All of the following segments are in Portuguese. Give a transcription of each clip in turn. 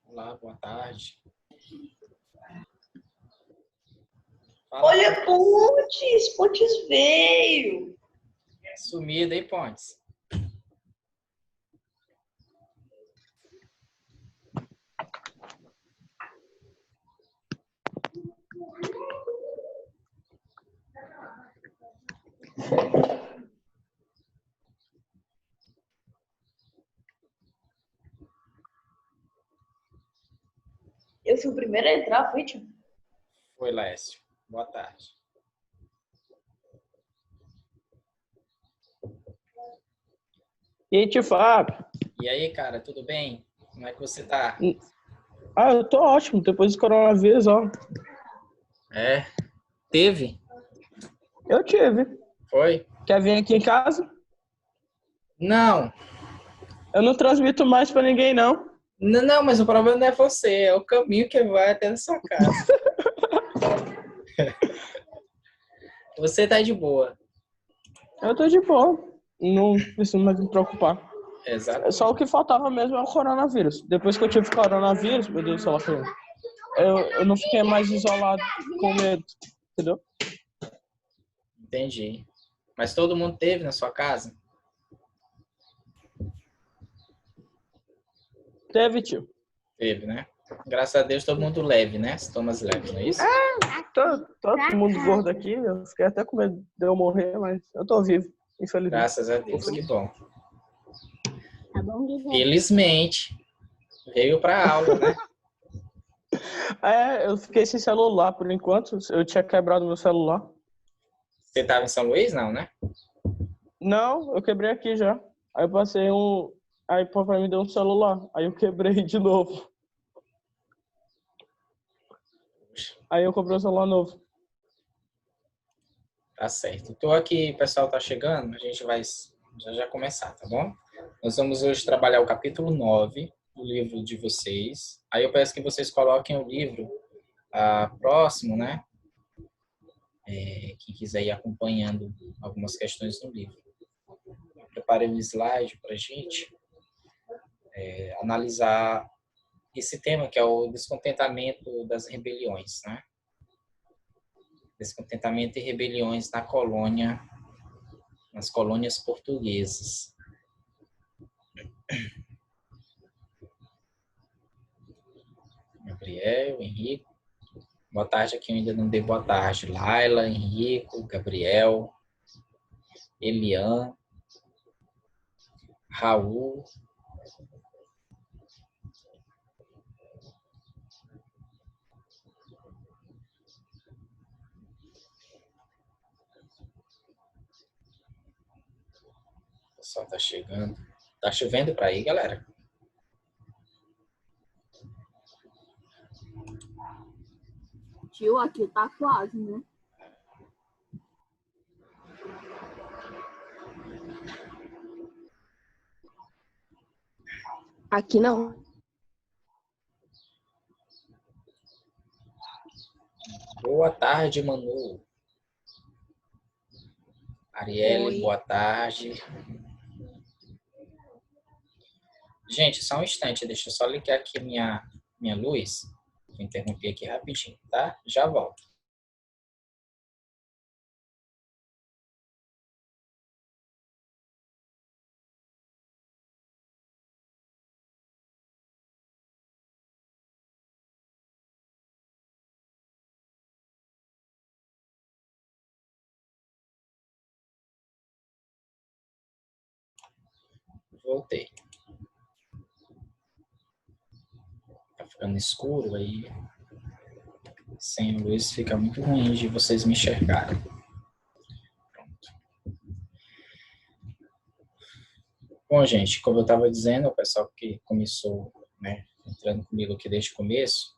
Olá, boa tarde. Fala. Olha, Pontes veio. Sumida, hein, Pontes? Eu fui o primeiro a entrar, foi, tio? Oi, Lécio. Boa tarde. E aí, tio Fábio? E aí, cara, tudo bem? Como é que você tá? Eu tô ótimo, depois do coronavírus, ó. É? Teve? Eu tive. Foi? Quer vir aqui em casa? Não. Eu não transmito mais pra ninguém, não. Não, mas o problema não é você, é o caminho que vai até a sua casa. Você tá de boa. Eu tô de boa. Não preciso mais me preocupar. Exato. Só o que faltava mesmo é o coronavírus. Depois que eu tive coronavírus, meu Deus do céu, eu não fiquei mais isolado com medo, entendeu? Entendi. Mas todo mundo teve na sua casa? Teve, tio. Teve, né? Graças a Deus todo mundo leve, né? Sintomas leves, não é isso? Todo mundo gordo aqui, eu fiquei até com medo de eu morrer, mas eu tô vivo, infelizmente. Graças a Deus, que bom. Tá bom, Guilherme? Felizmente, veio pra aula, né? Eu fiquei sem celular por enquanto. Eu tinha quebrado meu celular. Você tava em São Luís, não, né? Não, eu quebrei aqui já. Aí eu passei um. Aí o papai me deu um celular. Aí eu quebrei de novo. Aí eu comprei um celular novo. Tá certo. Tô aqui, o pessoal tá chegando, a gente vai já começar, tá bom? Nós vamos hoje trabalhar o capítulo 9 do livro de vocês. Aí eu peço que vocês coloquem o livro próximo, né? Quem quiser ir acompanhando algumas questões no livro. Eu preparei um slide pra gente analisar esse tema, que é o descontentamento das rebeliões, né? Descontentamento e rebeliões nas colônias portuguesas. Gabriel, Henrique. Boa tarde, aqui eu ainda não dei boa tarde. Laila, Henrico, Gabriel, Elian, Raul. O pessoal tá chegando. Tá chovendo para aí, galera? Tio, aqui tá quase, né? Aqui não. Boa tarde, Manu. Arielle, Oi. boa tarde. Gente, só um instante, deixa eu só ligar aqui minha luz. Vou interromper aqui rapidinho, tá? Já volto. Voltei. Tá ficando escuro aí. Sem luz fica muito ruim de vocês me enxergarem. Pronto. Bom, gente, como eu estava dizendo, o pessoal que começou, né, entrando comigo aqui desde o começo,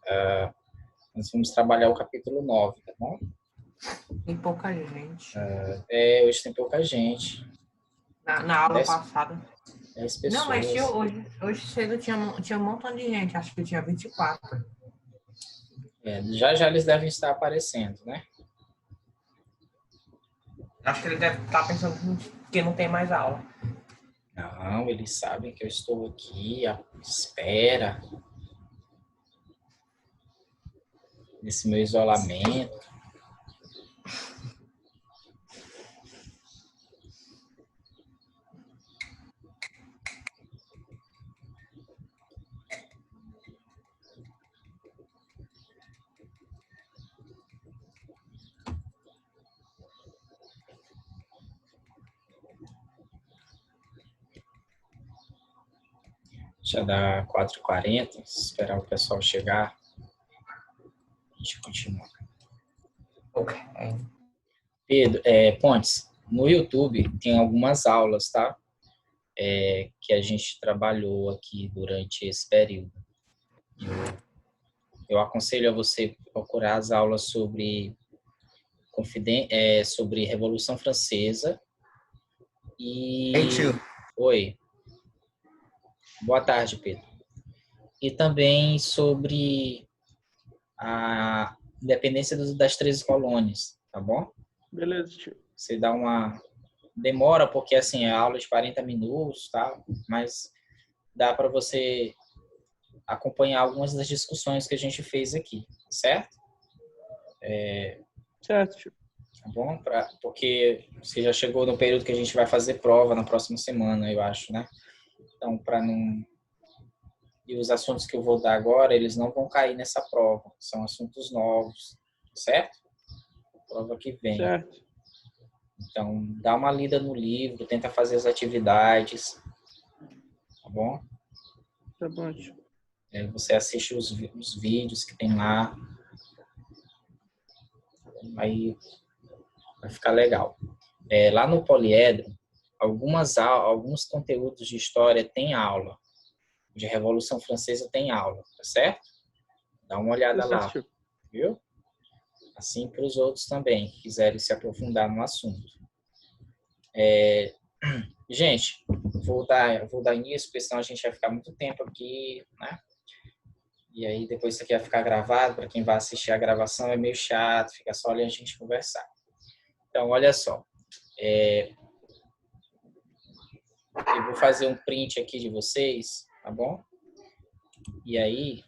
nós vamos trabalhar o capítulo 9, tá bom? Tem pouca gente. Hoje tem pouca gente. Na aula passada. 10 pessoas. Não, mas hoje cedo tinha um montão de gente. Acho que tinha 24. Já eles devem estar aparecendo, né? Acho que ele deve estar pensando que não tem mais aula. Não, eles sabem que eu estou aqui à espera. nesse meu isolamento. Já dá 4h40, esperar o pessoal chegar. A gente continua. Ok. Pedro, Pontes, no YouTube tem algumas aulas, tá? Que a gente trabalhou aqui durante esse período. Eu aconselho a você procurar as aulas sobre sobre Revolução Francesa e... Ei, tio. Oi. Boa tarde, Pedro. E também sobre a independência das 13 colônias, tá bom? Beleza, tio. Você dá uma... Demora, porque assim, é aula de 40 minutos, tá? Mas dá para você acompanhar algumas das discussões que a gente fez aqui, certo? Certo, tio. Tá bom? Porque você já chegou no período que a gente vai fazer prova na próxima semana, eu acho, né? Então, para não... E os assuntos que eu vou dar agora, eles não vão cair nessa prova. São assuntos novos, certo? Prova que vem. Certo. Então, dá uma lida no livro, tenta fazer as atividades, tá bom? Tá bom, tio. Você assiste os vídeos que tem lá, aí vai ficar legal. Lá no Poliedro, alguns conteúdos de história tem aula, de Revolução Francesa tem aula, tá certo? Dá uma olhada Tá lá, certo, tio. viu? Assim para os outros também, que quiserem se aprofundar no assunto. Gente, vou dar início, porque senão a gente vai ficar muito tempo aqui, né? E aí depois isso aqui vai ficar gravado, para quem vai assistir a gravação é meio chato, fica só olhando a gente conversar. Então, olha só. Eu vou fazer um print aqui de vocês, tá bom? E aí...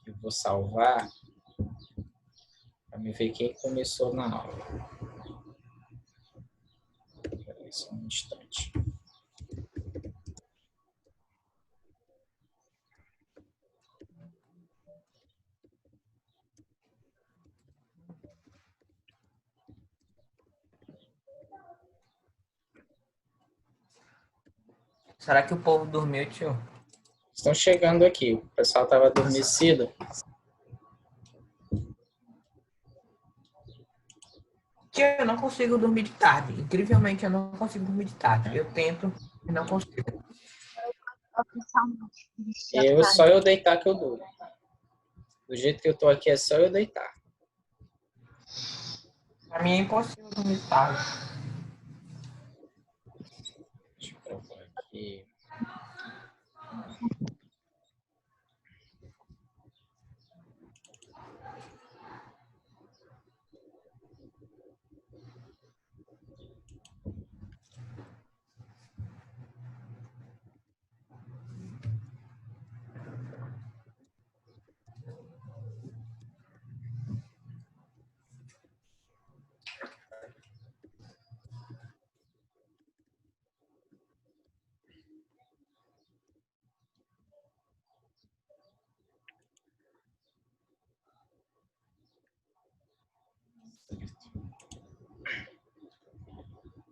eu vou salvar para me ver quem começou na aula. Espera aí só um instante. Será que o povo dormiu, tio? Estão chegando aqui. O pessoal estava adormecido. Tio, eu não consigo dormir de tarde. Incrivelmente, eu não consigo dormir de tarde. Eu tento e não consigo. Só eu deitar que eu durmo. Do jeito que eu tô aqui, é só eu deitar. Pra mim é impossível dormir de tarde. Deixa eu procurar aqui.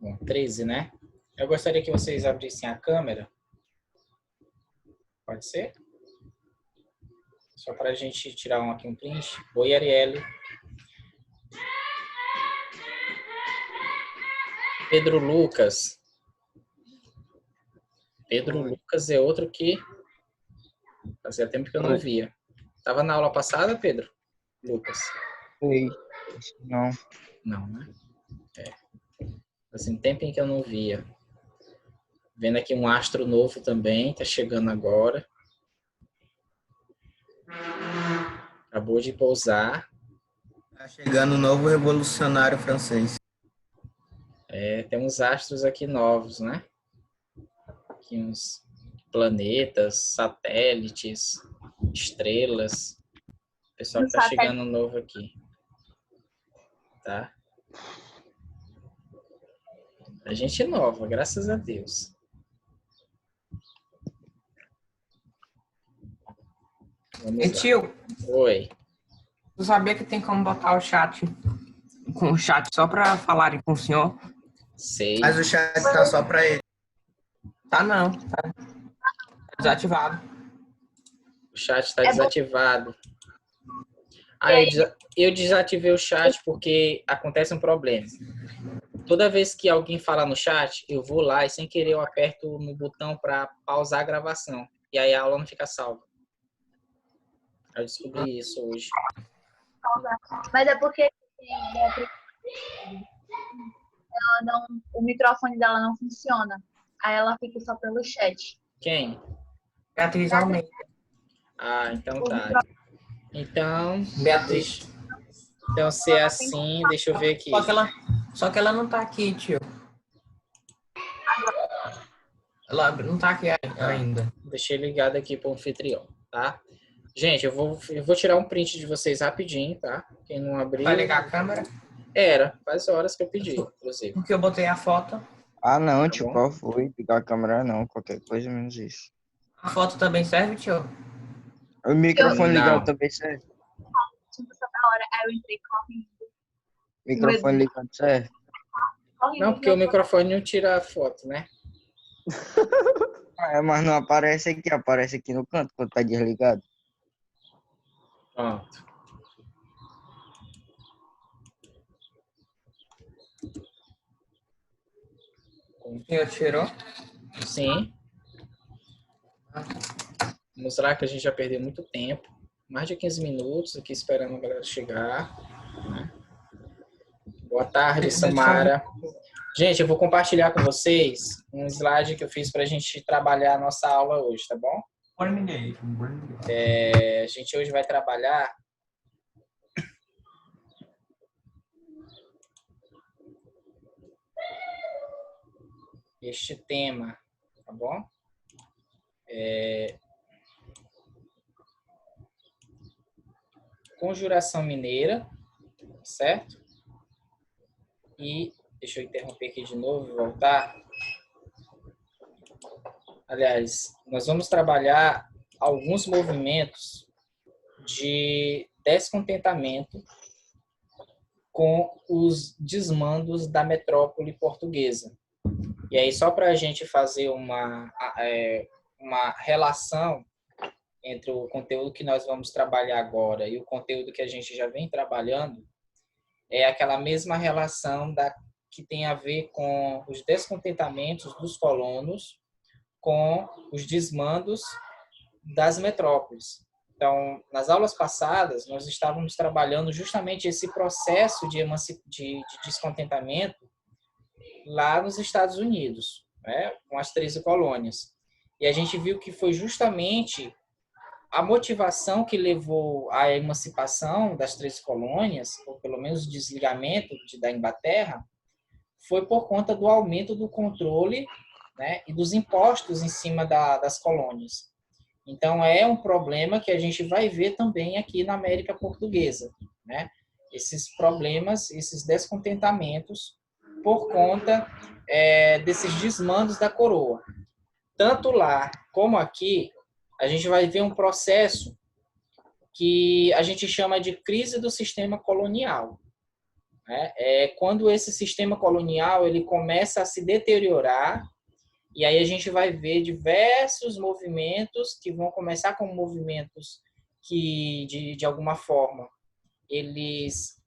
Bom, 13, né? Eu gostaria que vocês abrissem a câmera. Pode ser? Só para a gente tirar aqui um print. Oi, Arielle. Pedro Lucas. Pedro Lucas é outro que fazia tempo que eu não via. Estava na aula passada, Pedro? Lucas? Ei, não. Não, né? Assim, tempo em que eu não via. Vendo aqui um astro novo também, tá chegando agora. Acabou de pousar. Tá chegando o novo revolucionário francês. Tem uns astros aqui novos, né? Aqui uns planetas, satélites, estrelas. O pessoal que tá chegando novo aqui. Tá? A gente é nova, graças a Deus. Vamos E lá. tio, Oi. tu sabia que tem como botar o chat com o chat só pra falarem com o senhor? Sei. Mas o chat tá só pra ele. Tá não, tá desativado. O chat está desativado. Eu desativei o chat porque acontece um problema. Toda vez que alguém fala no chat, eu vou lá e sem querer eu aperto no botão para pausar a gravação. E aí a aula não fica salva. Eu descobri isso hoje. Mas é porque o microfone dela não funciona. Aí ela fica só pelo chat. Quem? Beatriz Almeida. Ah, então tá. Então, Beatriz. então se é assim, deixa eu ver aqui. Só que ela não tá aqui, tio. Ela não tá aqui ainda. Deixei ligado aqui para o anfitrião, tá? Gente, eu vou tirar um print de vocês rapidinho, tá? Quem não abriu... Vai ligar a câmera? Faz horas que eu pedi, inclusive. Porque eu botei a foto. Ah, não, Tá tio, bom? qual foi? Ligar a câmera não, qualquer coisa menos isso. A foto também serve, tio? O microfone Não. ligado também serve. Na hora, aí eu entrei correndo. Microfone ligado serve. Não, porque o microfone não tira a foto, né? Mas não aparece aqui no canto quando tá desligado. Pronto. O senhor tirou? Sim. Vamos lá que a gente já perdeu muito tempo. Mais de 15 minutos aqui esperando a galera chegar. Né? Boa tarde, Samara. Gente, eu vou compartilhar com vocês um slide que eu fiz para a gente trabalhar a nossa aula hoje, tá bom? A gente hoje vai trabalhar este tema, tá bom? Conjuração mineira, certo? E deixa eu interromper aqui de novo e voltar. Aliás, nós vamos trabalhar alguns movimentos de descontentamento com os desmandos da metrópole portuguesa. E aí, só para a gente fazer uma relação entre o conteúdo que nós vamos trabalhar agora e o conteúdo que a gente já vem trabalhando, é aquela mesma relação que tem a ver com os descontentamentos dos colonos com os desmandos das metrópoles. Então, nas aulas passadas, nós estávamos trabalhando justamente esse processo de descontentamento lá nos Estados Unidos, né, com as 13 colônias. E a gente viu que foi justamente a motivação que levou à emancipação das 13 colônias, ou pelo menos o desligamento da Inglaterra, foi por conta do aumento do controle, né, e dos impostos em cima das colônias. Então, é um problema que a gente vai ver também aqui na América Portuguesa, né? Esses problemas, esses descontentamentos por conta desses desmandos da coroa. Tanto lá como aqui, a gente vai ver um processo que a gente chama de crise do sistema colonial. Né? É quando esse sistema colonial ele começa a se deteriorar, e aí a gente vai ver diversos movimentos que vão começar como movimentos que, de alguma forma, eles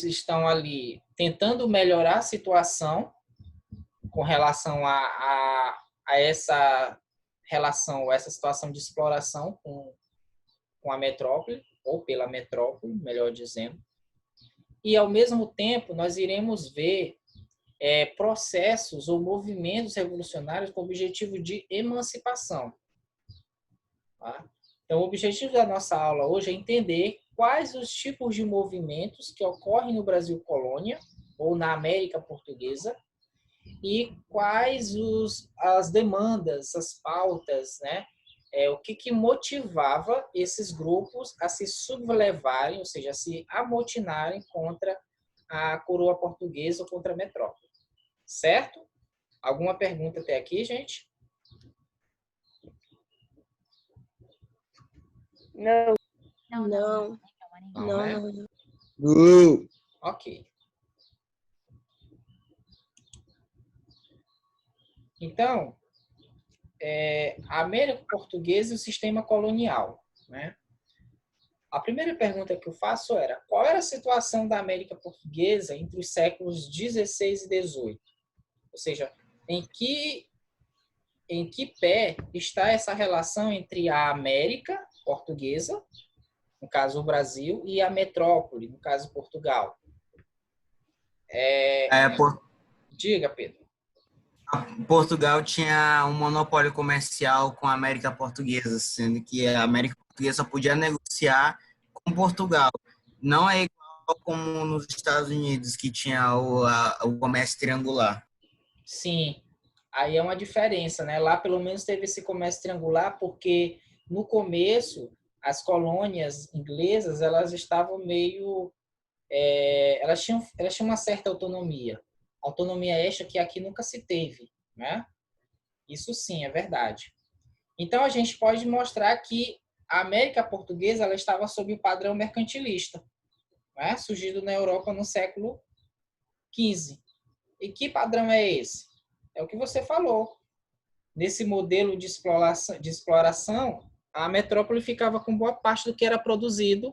estão ali tentando melhorar a situação com relação a essa relação, essa situação de exploração com a metrópole, ou pela metrópole, melhor dizendo. E, ao mesmo tempo, nós iremos ver processos ou movimentos revolucionários com o objetivo de emancipação. Tá? Então, o objetivo da nossa aula hoje é entender quais os tipos de movimentos que ocorrem no Brasil colônia ou na América Portuguesa e quais as demandas, as pautas, né? O que motivava esses grupos a se sublevarem, ou seja, a se amotinarem contra a coroa portuguesa ou contra a metrópole. Certo? Alguma pergunta até aqui, gente? Não. Não. Não, né? Ok. Então, a América Portuguesa e o sistema colonial, né? A primeira pergunta que eu faço era: qual era a situação da América Portuguesa entre os séculos 16 e 18? Ou seja, em que pé está essa relação entre a América Portuguesa, no caso o Brasil, e a metrópole, no caso Portugal? Diga, Pedro. Portugal tinha um monopólio comercial com a América Portuguesa, sendo que a América Portuguesa podia negociar com Portugal. Não é igual como nos Estados Unidos, que tinha o comércio triangular. Sim, aí é uma diferença, né? Lá pelo menos teve esse comércio triangular, porque no começo as colônias inglesas elas estavam meio, elas tinham uma certa autonomia esta que aqui nunca se teve, né? Isso sim é verdade. Então a gente pode mostrar que a América Portuguesa ela estava sob o padrão mercantilista, né? Surgido na Europa no século XV. E que padrão é esse? É o que você falou. Nesse modelo de exploração, a metrópole ficava com boa parte do que era produzido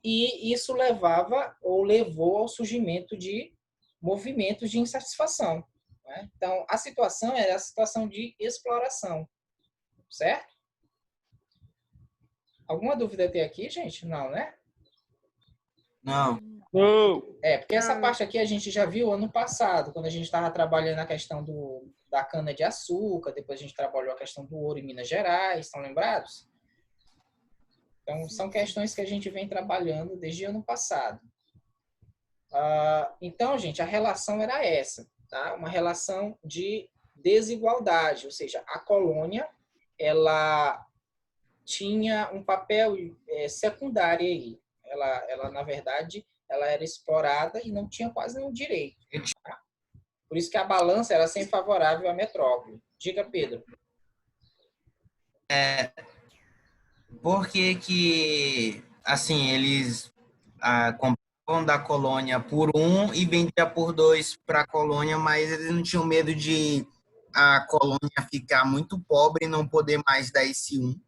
e isso levou ao surgimento de movimentos de insatisfação, né? Então, a situação era a situação de exploração, certo? Alguma dúvida até aqui, gente? Não, né? Não. Porque essa parte aqui a gente já viu ano passado, quando a gente estava trabalhando a questão da cana-de-açúcar, depois a gente trabalhou a questão do ouro em Minas Gerais, estão lembrados? Então, são questões que a gente vem trabalhando desde ano passado. Então, gente, a relação era essa, tá? Uma relação de desigualdade, ou seja, a colônia, ela tinha um papel secundário aí. Ela, na verdade, ela era explorada e não tinha quase nenhum direito. Tá? Por isso que a balança era sempre favorável à metrópole. Diga, Pedro. Por que assim, eles compravam da colônia por 1 e vendiam por 2 para a colônia, mas eles não tinham medo de a colônia ficar muito pobre e não poder mais dar esse 1?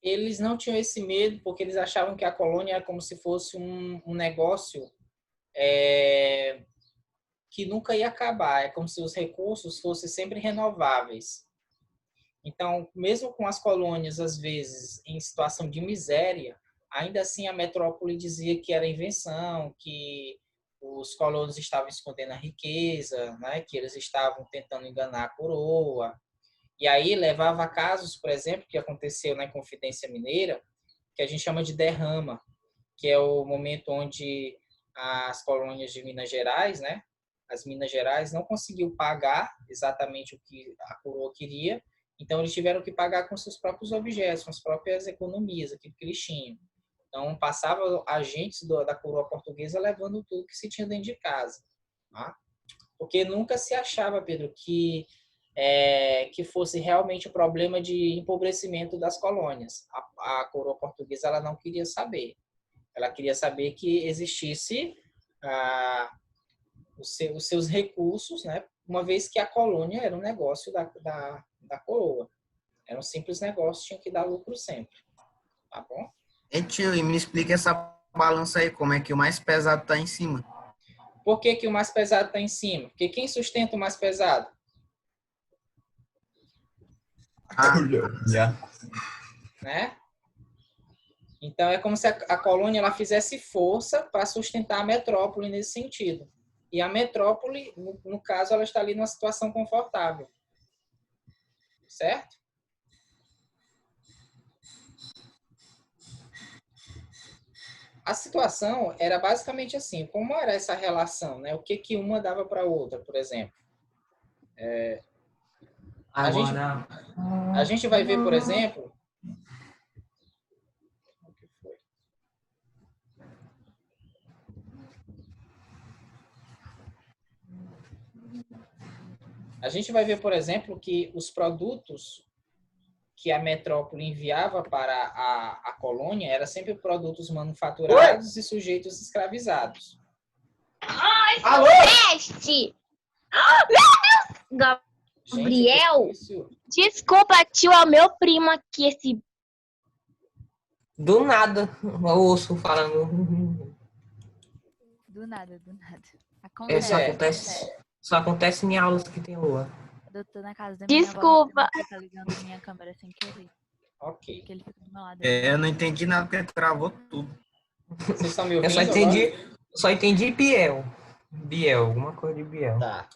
Eles não tinham esse medo porque eles achavam que a colônia era como se fosse um negócio que nunca ia acabar. É como se os recursos fossem sempre renováveis. Então, mesmo com as colônias, às vezes, em situação de miséria, ainda assim a metrópole dizia que era invenção, que os colonos estavam escondendo a riqueza, né? Que eles estavam tentando enganar a coroa. E aí levava a casos, por exemplo, que aconteceu na Inconfidência Mineira, que a gente chama de derrama, que é o momento onde as colônias de Minas Gerais, né? As Minas Gerais não conseguiu pagar exatamente o que a coroa queria, então eles tiveram que pagar com seus próprios objetos, com as próprias economias, aquilo que eles tinham. Então passava agentes da coroa portuguesa levando tudo que se tinha dentro de casa, tá? Porque nunca se achava, Pedro, que fosse realmente um problema de empobrecimento das colônias. A coroa portuguesa ela não queria saber. Ela queria saber que existisse os seus recursos, né? Uma vez que a colônia era um negócio da coroa. Era um simples negócio, tinha que dar lucro sempre. Tá bom? Tio, e me explica essa balança aí, como é que o mais pesado está em cima? Por que o mais pesado está em cima? Porque quem sustenta o mais pesado? Né? Então, é como se a colônia ela fizesse força para sustentar a metrópole nesse sentido. E a metrópole, no caso, ela está ali numa situação confortável. Certo? A situação era basicamente assim, como era essa relação, né? O que que uma dava para a outra, por exemplo. A gente, Agora. a gente vai ver, por exemplo, que os produtos que a metrópole enviava para a colônia eram sempre produtos manufaturados e sujeitos escravizados. Este! Gabriel, Gente, isso, desculpa, tio, é o meu primo aqui, esse... Do nada, eu ouço falando. Do nada, do nada. Isso Acontece. só acontece em aulas que tem lua. Eu tô na casa da minha Desculpa. avó, tá ligando minha câmera sem querer. ok. Porque ele fica do meu lado. Eu não entendi nada porque travou tudo. Vocês estão me Eu ouvindo? só entendi Biel. Biel, alguma coisa de Biel. Tá.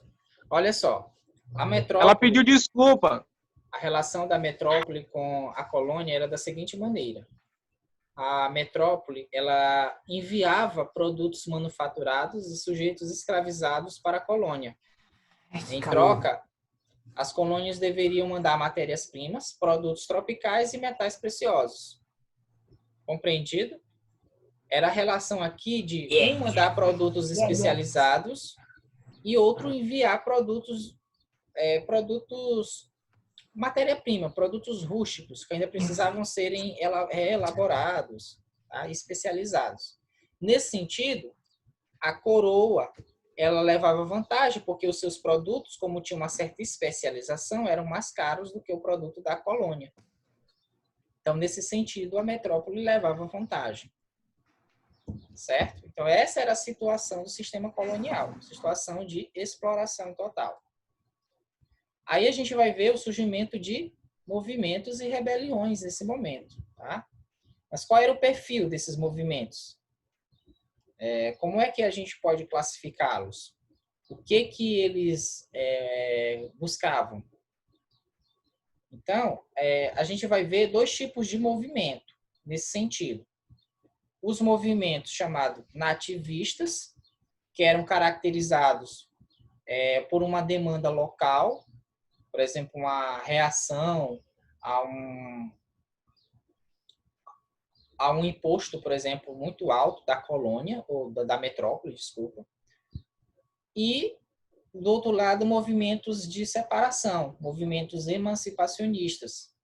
Olha só, a metrópole, Ela pediu desculpa. a relação da metrópole com a colônia era da seguinte maneira. A metrópole, ela enviava produtos manufaturados e sujeitos escravizados para a colônia. Em troca, as colônias deveriam mandar matérias-primas, produtos tropicais e metais preciosos. Compreendido? Era a relação aqui de um mandar produtos especializados e outro enviar produtos matéria-prima, produtos rústicos, que ainda precisavam serem elaborados, tá? Especializados. Nesse sentido, a coroa ela levava vantagem, porque os seus produtos, como tinham uma certa especialização, eram mais caros do que o produto da colônia. Então, nesse sentido, a metrópole levava vantagem. Certo? Então, essa era a situação do sistema colonial, situação de exploração total. Aí a gente vai ver o surgimento de movimentos e rebeliões nesse momento. Tá? Mas qual era o perfil desses movimentos? Como é que a gente pode classificá-los? O que que eles buscavam? Então, a gente vai ver dois tipos de movimento nesse sentido. Os movimentos chamados nativistas, que eram caracterizados por uma demanda local, por exemplo, uma reação a um imposto, por exemplo, muito alto da colônia, ou da metrópole, desculpa. E, do outro lado, movimentos de separação, movimentos emancipacionistas,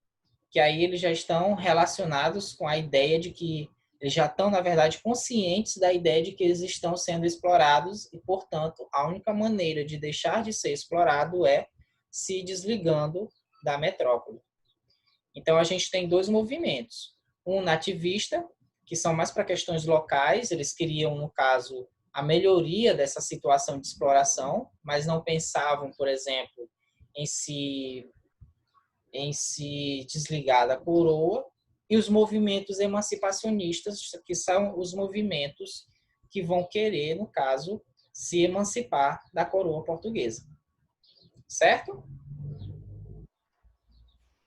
que aí eles já estão relacionados com a ideia de que eles já estão, na verdade, conscientes da ideia de que eles estão sendo explorados e, portanto, a única maneira de deixar de ser explorado é se desligando da metrópole. Então, a gente tem dois movimentos. Um nativista, que são mais para questões locais, eles queriam, no caso, a melhoria dessa situação de exploração, mas não pensavam, por exemplo, em se desligar da coroa, e os movimentos emancipacionistas, que são os movimentos que vão querer, no caso, se emancipar da coroa portuguesa. Certo?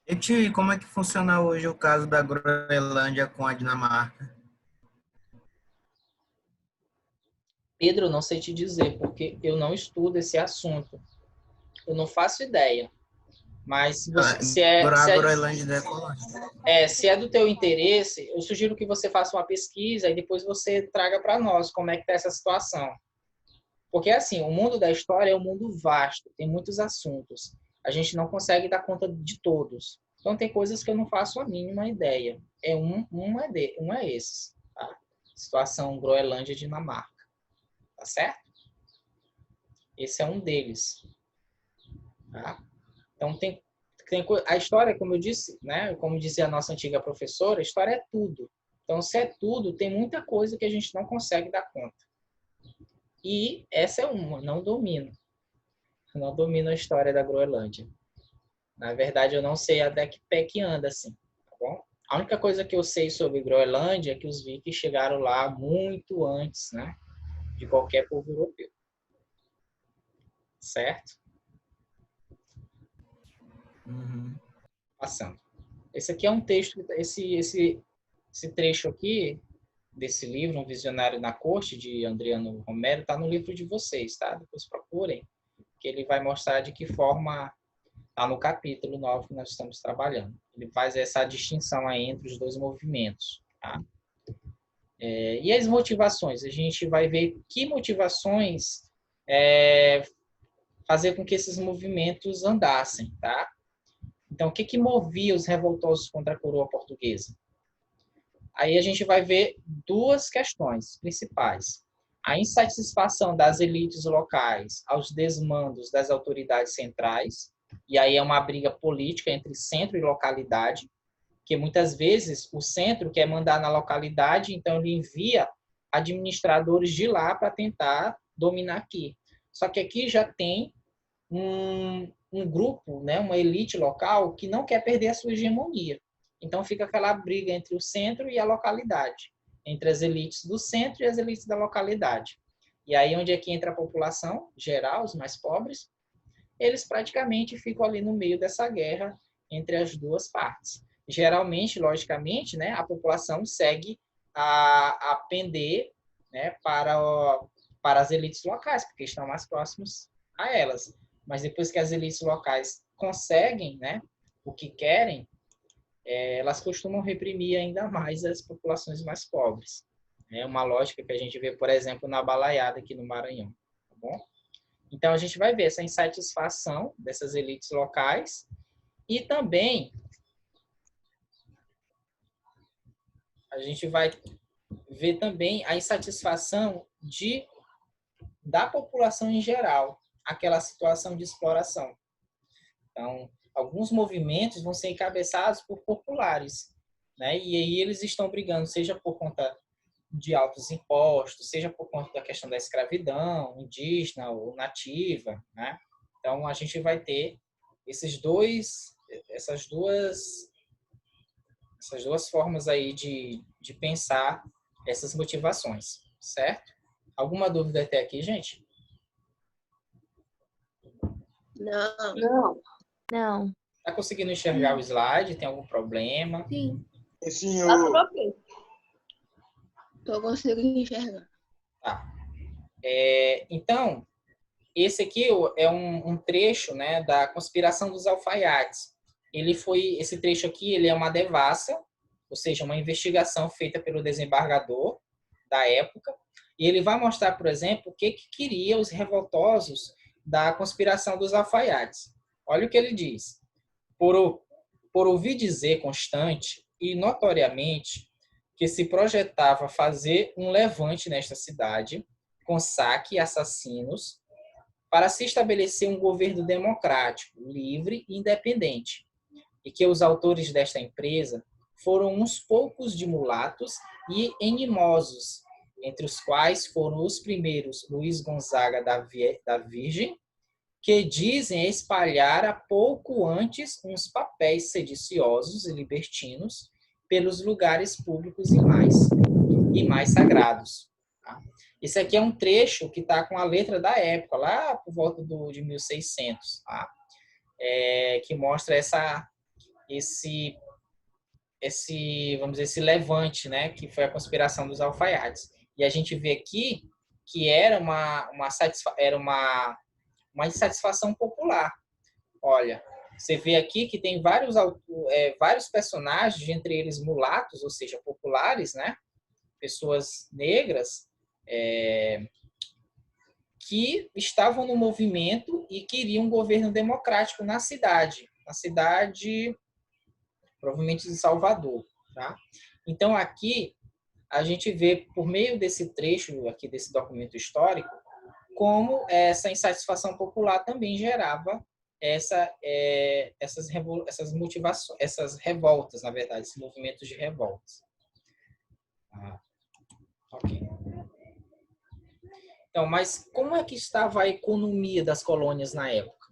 E tio, como é que funciona hoje o caso da Groenlândia com a Dinamarca? Pedro, não sei te dizer, porque eu não estudo esse assunto. Eu não faço ideia. Mas se é do teu interesse, eu sugiro que você faça uma pesquisa e depois você traga para nós como é que está essa situação. Porque, assim, o mundo da história é um mundo vasto, tem muitos assuntos. A gente não consegue dar conta de todos. Então, tem coisas que eu não faço a mínima ideia. Um é esse. Tá? Situação Groenlândia e Dinamarca. Tá certo? Esse é um deles. Tá? Então, a história, como eu disse, né? Como dizia a nossa antiga professora, a história é tudo. Então, se é tudo, tem muita coisa que a gente não consegue dar conta. E essa é uma, não domino. Não domino a história da Groenlândia. Na verdade, eu não sei até que pé que anda, assim. Tá bom? A única coisa que eu sei sobre Groenlândia é que os vikings chegaram lá muito antes, né? De qualquer povo europeu. Certo? Uhum. Passando. Esse aqui é um texto, esse trecho aqui desse livro, Um Visionário na Corte, de Adriano Romero, está no livro de vocês, tá? Depois procurem, que ele vai mostrar de que forma está no capítulo 9 que nós estamos trabalhando. Ele faz essa distinção aí entre os dois movimentos, tá? E as motivações? A gente vai ver que motivações fazer com que esses movimentos andassem, tá? Então, o que movia os revoltosos contra a coroa portuguesa? Aí a gente vai ver duas questões principais. A insatisfação das elites locais aos desmandos das autoridades centrais, e aí é uma briga política entre centro e localidade, que muitas vezes o centro quer mandar na localidade, então ele envia administradores de lá para tentar dominar aqui. Só que aqui já tem um grupo, né, uma elite local que não quer perder a sua hegemonia. Então fica aquela briga entre o centro e a localidade, entre as elites do centro e as elites da localidade. E aí onde é que entra a população geral, os mais pobres? Eles praticamente ficam ali no meio dessa guerra entre as duas partes. Geralmente, logicamente, né, a população segue a pender, né, para as elites locais, porque estão mais próximos a elas. Mas depois que as elites locais conseguem, né, o que querem, elas costumam reprimir ainda mais as populações mais pobres. É uma lógica que a gente vê, por exemplo, na Balaiada aqui no Maranhão. Tá bom? Então, a gente vai ver essa insatisfação dessas elites locais e também a gente vai ver também a insatisfação da população em geral, aquela situação de exploração. Então, alguns movimentos vão ser encabeçados por populares, né? E aí eles estão brigando, seja por conta de altos impostos, seja por conta da questão da escravidão, indígena ou nativa, né? Então, a gente vai ter essas duas formas aí de pensar essas motivações, certo? Alguma dúvida até aqui, gente? Não. Não. Tá conseguindo enxergar o slide? Tem algum problema? Sim, Tá tudo ok. tô conseguindo enxergar. Tá. Então, esse aqui é um trecho, né, da Conspiração dos Alfaiates. Esse trecho aqui, ele é uma devassa, ou seja, uma investigação feita pelo desembargador da época, e ele vai mostrar, por exemplo, o que queria os revoltosos da Conspiração dos Alfaiates. Olha o que ele diz. Por ouvir dizer constante e notoriamente que se projetava fazer um levante nesta cidade, com saque e assassinos, para se estabelecer um governo democrático, livre e independente, e que os autores desta empresa foram uns poucos de mulatos e enimosos, entre os quais foram os primeiros Luiz Gonzaga da Virgem, que dizem espalhar há pouco antes uns papéis sediciosos e libertinos pelos lugares públicos e mais sagrados. Tá? Esse aqui é um trecho que está com a letra da época, lá por volta de 1600, tá? Que mostra esse levante, né, que foi a Conspiração dos Alfaiates. E a gente vê aqui que era uma insatisfação popular. Olha, você vê aqui que tem vários personagens, entre eles mulatos, ou seja, populares, né? Pessoas negras, que estavam no movimento e queriam um governo democrático na cidade provavelmente de Salvador. Tá? Então, aqui, a gente vê, por meio desse trecho aqui, desse documento histórico, como essa insatisfação popular também gerava essas motivações, essas revoltas, na verdade, esses movimentos de revoltas. Ok. Então, mas como é que estava a economia das colônias na época?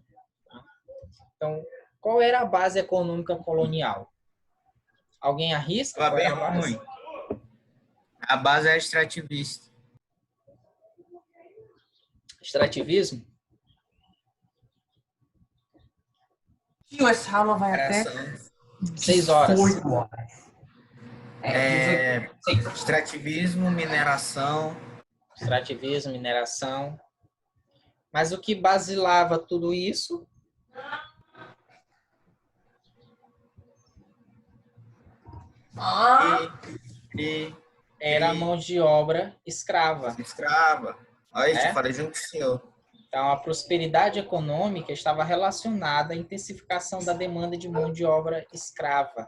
Então, qual era a base econômica colonial? Alguém arrisca? Estava Qual bem era a base? ruim. A base é extrativista. Extrativismo? Tio, essa aula vai até 6 horas. 8 horas. Extrativismo, mineração. Extrativismo, mineração. Mas o que basilava tudo isso? Era a mão de obra escrava. Aí, eu falei junto com o senhor. Então, a prosperidade econômica estava relacionada à intensificação da demanda de mão de obra escrava.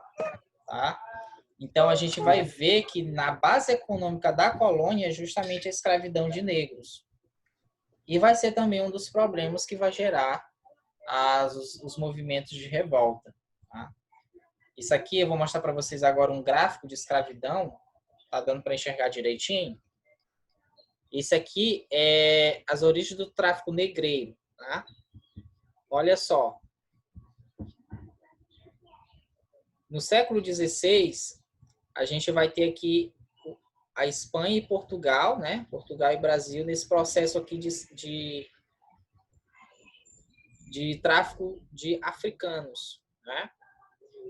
Tá? Então, a gente vai ver que na base econômica da colônia é justamente a escravidão de negros. E vai ser também um dos problemas que vai gerar os movimentos de revolta. Tá? Isso aqui, eu vou mostrar para vocês agora um gráfico de escravidão. Tá dando para enxergar direitinho? Isso aqui é as origens do tráfico negreiro. Tá? Olha só. No século XVI, a gente vai ter aqui a Espanha e Portugal, né? Portugal e Brasil, nesse processo aqui de tráfico de africanos, né?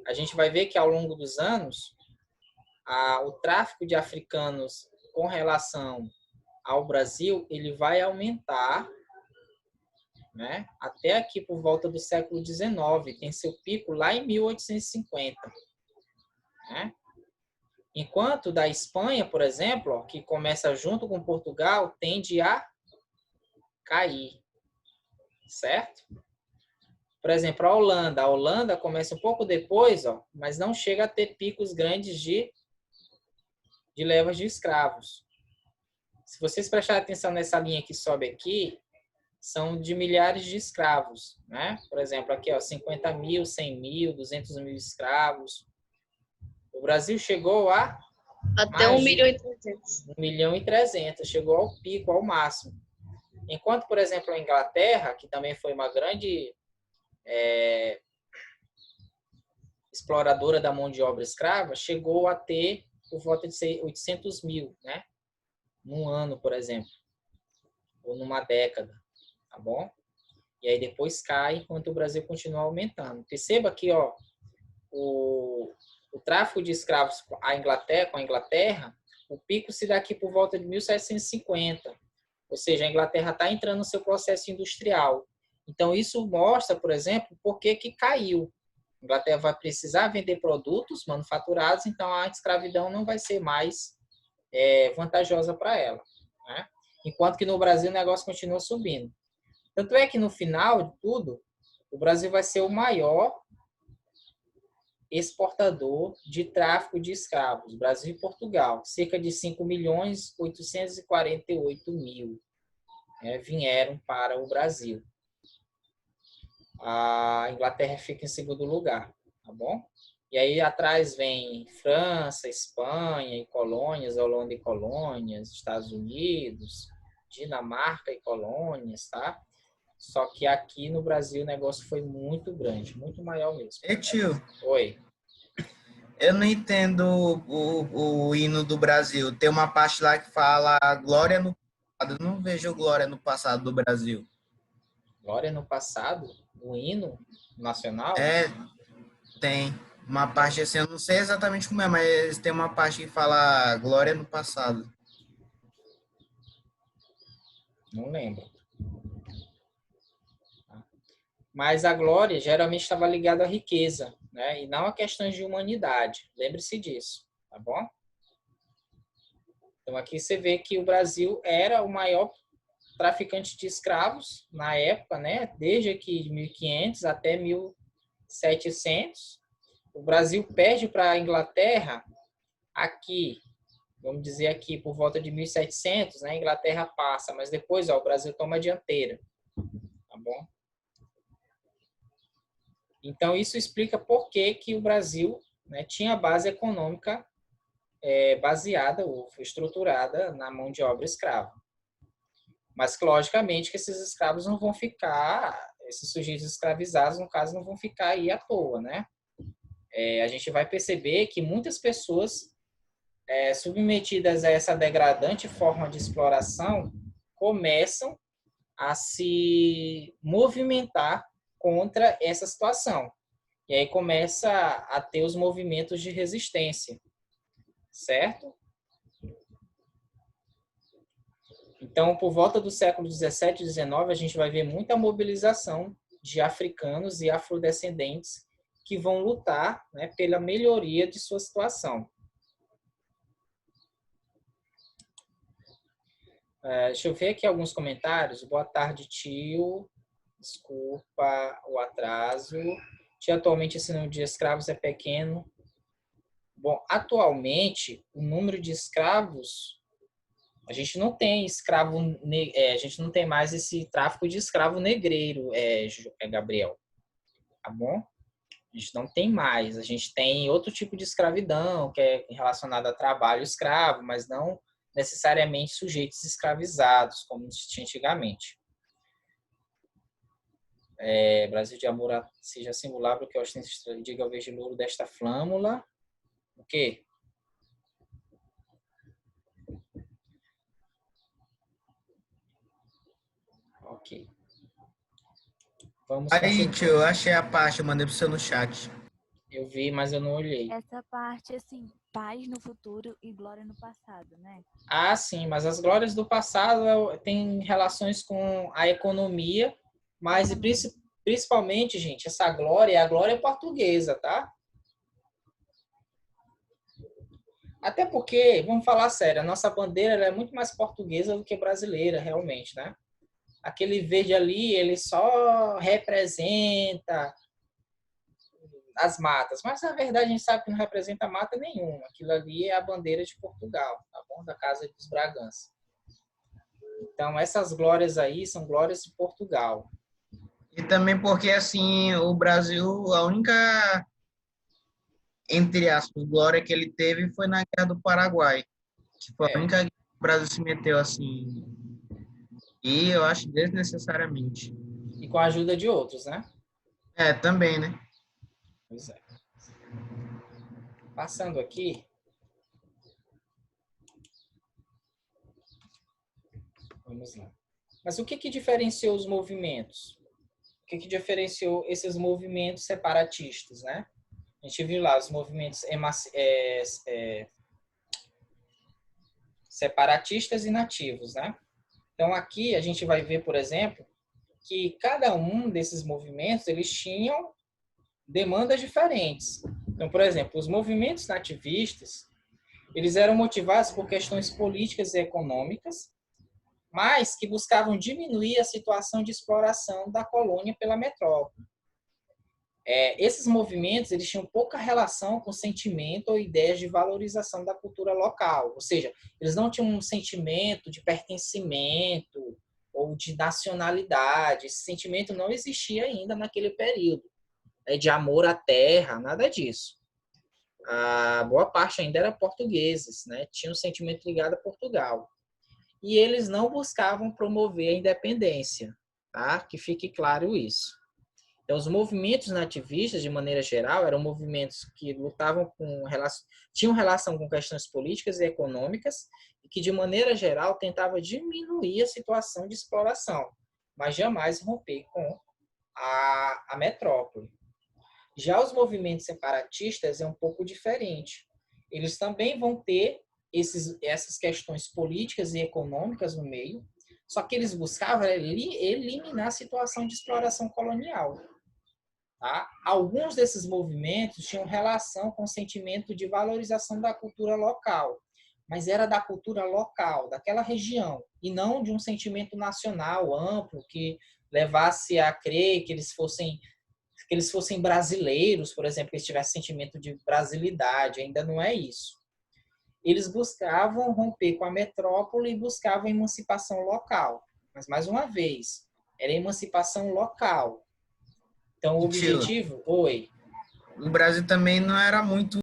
A gente vai ver que ao longo dos anos, o tráfico de africanos com relação ao Brasil, ele vai aumentar, né? Até aqui por volta do século XIX, tem seu pico lá em 1850, né? Enquanto da Espanha, por exemplo, ó, que começa junto com Portugal, tende a cair, certo? Por exemplo, a Holanda começa um pouco depois, ó, mas não chega a ter picos grandes de levas de escravos. Se vocês prestarem atenção nessa linha que sobe aqui, são de milhares de escravos, né? Por exemplo, aqui, ó, 50 mil, 100 mil, 200 mil escravos. O Brasil chegou a... Até 1.300.000. 1.300.000, chegou ao pico, ao máximo. Enquanto, por exemplo, a Inglaterra, que também foi uma grande exploradora da mão de obra escrava, chegou a ter por volta de 800 mil, né? Num ano, por exemplo, ou numa década, tá bom? E aí depois cai, enquanto o Brasil continua aumentando. Perceba que, ó, o tráfico de escravos com a Inglaterra, o pico se dá aqui por volta de 1750. Ou seja, a Inglaterra está entrando no seu processo industrial. Então, isso mostra, por exemplo, por que caiu. A Inglaterra vai precisar vender produtos manufaturados, então a escravidão não vai ser mais vantajosa para ela, né? Enquanto que no Brasil o negócio continua subindo. Tanto é que no final de tudo, o Brasil vai ser o maior exportador de tráfico de escravos, Brasil e Portugal. Cerca de 5.848.000 vieram para o Brasil. A Inglaterra fica em segundo lugar, tá bom? E aí atrás vem França, Espanha e colônias, Holanda e colônias, Estados Unidos, Dinamarca e colônias, tá? Só que aqui no Brasil o negócio foi muito grande, muito maior mesmo. Ei, tio. Oi. Eu não entendo o hino do Brasil. Tem uma parte lá que fala glória no passado. Eu não vejo glória no passado do Brasil. Glória no passado? O hino nacional? Tem. Uma parte assim, eu não sei exatamente como é, mas tem uma parte que fala glória no passado. Não lembro. Mas a glória geralmente estava ligada à riqueza, né? E não a questões de humanidade. Lembre-se disso, tá bom? Então aqui você vê que o Brasil era o maior traficante de escravos na época, né? Desde aqui de 1500 até 1700. O Brasil perde para a Inglaterra aqui, vamos dizer aqui, por volta de 1700, né? A Inglaterra passa, mas depois, ó, o Brasil toma a dianteira, tá bom? Então, isso explica por que o Brasil, né, tinha base econômica baseada ou estruturada na mão de obra escrava. Mas, logicamente, que esses escravos não vão ficar, esses sujeitos escravizados, no caso, não vão ficar aí à toa, né? A gente vai perceber que muitas pessoas submetidas a essa degradante forma de exploração começam a se movimentar contra essa situação. E aí começa a ter os movimentos de resistência. certo? Então, por volta do século 17 e 19, a gente vai ver muita mobilização de africanos e afrodescendentes que vão lutar, né, pela melhoria de sua situação. Deixa eu ver aqui alguns comentários. Boa tarde, tio. Desculpa o atraso. Tio, atualmente esse número de escravos é pequeno. Bom, atualmente, o número de escravos, a gente não tem escravo, a gente não tem mais esse tráfico de escravo negreiro, Gabriel. Tá bom? A gente não tem mais. A gente tem outro tipo de escravidão, que é relacionado a trabalho escravo, mas não necessariamente sujeitos escravizados, como se tinha antigamente. Brasil de amor seja singular, porque eu acho que diga ao verde louro desta flâmula. O quê? Ok. Vamos Aí, tio, eu achei a parte, eu mandei pro seu no chat. Eu vi, mas eu não olhei. Essa parte, assim, paz no futuro e glória no passado, né? Ah, sim, mas as glórias do passado têm relações com a economia, mas principalmente, gente, essa glória é a glória portuguesa, tá? Até porque, vamos falar sério, a nossa bandeira ela é muito mais portuguesa do que brasileira, realmente, né? Aquele verde ali, ele só representa as matas, mas na verdade a gente sabe que não representa mata nenhuma. Aquilo ali é a bandeira de Portugal, tá bom? Da Casa dos Bragança. Então, essas glórias aí são glórias de Portugal. E também porque, assim, o Brasil, a única, entre aspas, glória que ele teve foi na Guerra do Paraguai. Que foi a única guerra que o Brasil se meteu, assim. E eu acho desnecessariamente. E com a ajuda de outros, né? Também, né? Pois é. Passando aqui. Vamos lá. Mas o que diferenciou os movimentos? O que diferenciou esses movimentos separatistas, né? A gente viu lá os movimentos separatistas e nativos, né? Então, aqui a gente vai ver, por exemplo, que cada um desses movimentos, eles tinham demandas diferentes. Então, por exemplo, os movimentos nativistas, eles eram motivados por questões políticas e econômicas, mas que buscavam diminuir a situação de exploração da colônia pela metrópole. Esses movimentos eles tinham pouca relação com sentimento ou ideias de valorização da cultura local, ou seja, eles não tinham um sentimento de pertencimento ou de nacionalidade. Esse sentimento não existia ainda naquele período, de amor à terra, nada disso. A boa parte ainda era portugueses, né? Tinha um sentimento ligado a Portugal. E eles não buscavam promover a independência, tá? Que fique claro isso. Então, os movimentos nativistas, de maneira geral, eram movimentos que lutavam tinham relação com questões políticas e econômicas e que, de maneira geral, tentavam diminuir a situação de exploração, mas jamais romper com a metrópole. Já os movimentos separatistas é um pouco diferente. Eles também vão ter essas questões políticas e econômicas no meio, só que eles buscavam eliminar a situação de exploração colonial. Tá? Alguns desses movimentos tinham relação com o sentimento de valorização da cultura local, mas era da cultura local, daquela região, e não de um sentimento nacional amplo que levasse a crer que eles fossem brasileiros, por exemplo, que eles tivessem sentimento de brasilidade. Ainda não é isso. Eles buscavam romper com a metrópole e buscavam emancipação local. Mas, mais uma vez, era emancipação local. Então, o objetivo... Oi. O Brasil também não era muito